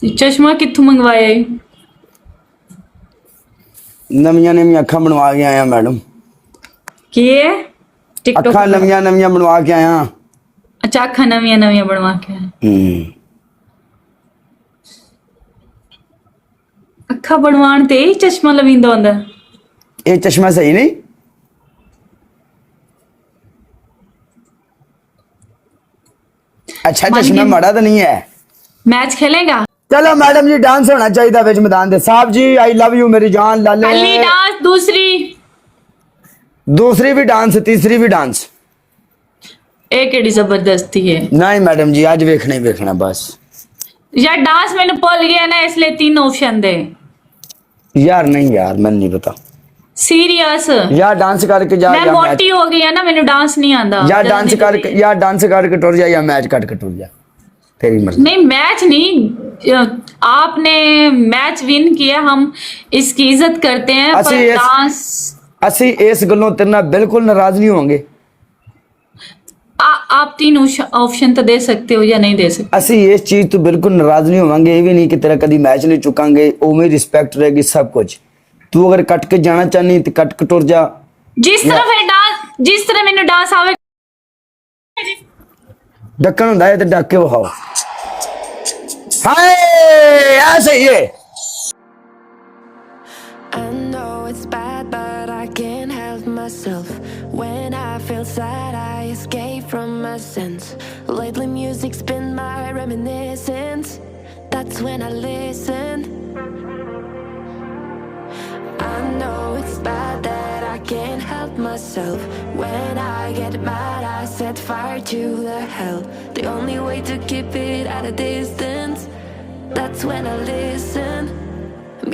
चश्मा कित्थों मंगवाया है? नवियां नवियां अखा बनवा के आया मैडम। की है टिकटॉक अखा नवियां नवियां बनवा के आया। अच्छा अखा नवियां नवियां बनवा के आए। अखा बनवाण ते ही चश्मा लवींदा हुंदा। ये चश्मा सही नहीं। अच्छा चश्मा माड़ा तो नहीं है। मैच खेलेगा? चलो मैडम जी डांस होना चाहिए बिच मैदान दे। साहब जी आई लव यू मेरी जान लाले। पहली डांस, दूसरी भी डांस, तीसरी भी डांस। एक एडी जबरदस्ती है। नहीं मैडम जी आज वेखना ही वेखना बस। यार डांस मैंने भूल गया ना इसलिए 3 ऑप्शन दे। यार नहीं यार मैंने नहीं पता। सीरियस यार डांस करके जा। मैं मोटी हो गई है ना, मैंने डांस नहीं आंदा। यार डांस करके टुर जा या मैच करके टुर जा, तेरी मर्जी। नहीं मैच नहीं, आपने मैच विन किया, हम इसकी इज्जत करते हैं, पर डांस ਅਸੀਂ इस गल्लों तेरे नाल बिल्कुल नाराज नहीं होंगे। आप 3 ऑप्शन तो दे सकते हो या नहीं दे सकते। ਅਸੀਂ इस चीज तो बिल्कुल नाराज नहीं होवांगे। ये भी नहीं कि तेरा कभी मैच नहीं चुकांगे। उम्मीद रिस्पेक्ट रहेगी सब कुछ। तू अगर कट के जाना चाहनी तो कट के टुर जा। जिस तरह मैंने डांस आवे ढक्कन हुंदा है ते ढक के विखाओ। हाय ऐसे ही है। I know it's bad, but I can't help myself. When I feel sad, I escape from my sense. Lately, music's been my reminiscence. That's when I listen. I know it's bad that I can't help myself. When I get mad, I set fire to the hell. The only way to keep it at a distance. That's when I listen.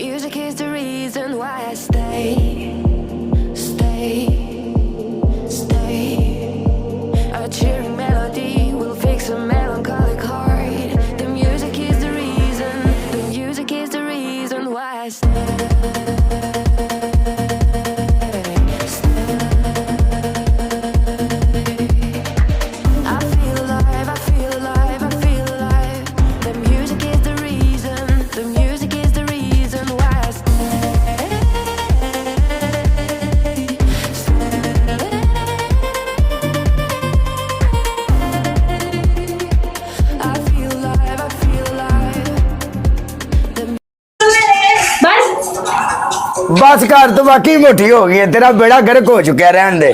Music is the reason why I stay. A cheering melody will fix a melancholic heart. The music is the reason why I stay. I feel alive, I feel alive, I feel alive. The music is the reason why I stay. I feel alive, I feel alive. बस कर तो वाकई मोटी हो गई है। तेरा बेड़ा गर्क हो चुका है। रहन दे।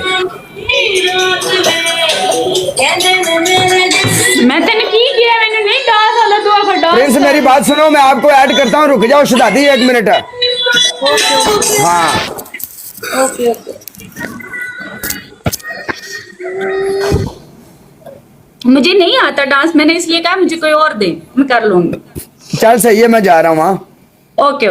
मैं तेने की किया, मैंने नहीं डांस वाला तू आकर डांस। प्रिंस मेरी बात सुनो, मैं आपको ऐड करता हूँ। रुक जाओ शहजादी 1 मिनट। हाँ ओके। मुझे नहीं आता डांस, मैंने इसलिए कहा मुझे कोई और दे, मैं कर लूंगी। चल सही है मैं जा रहा हूँ। हाँ ओके।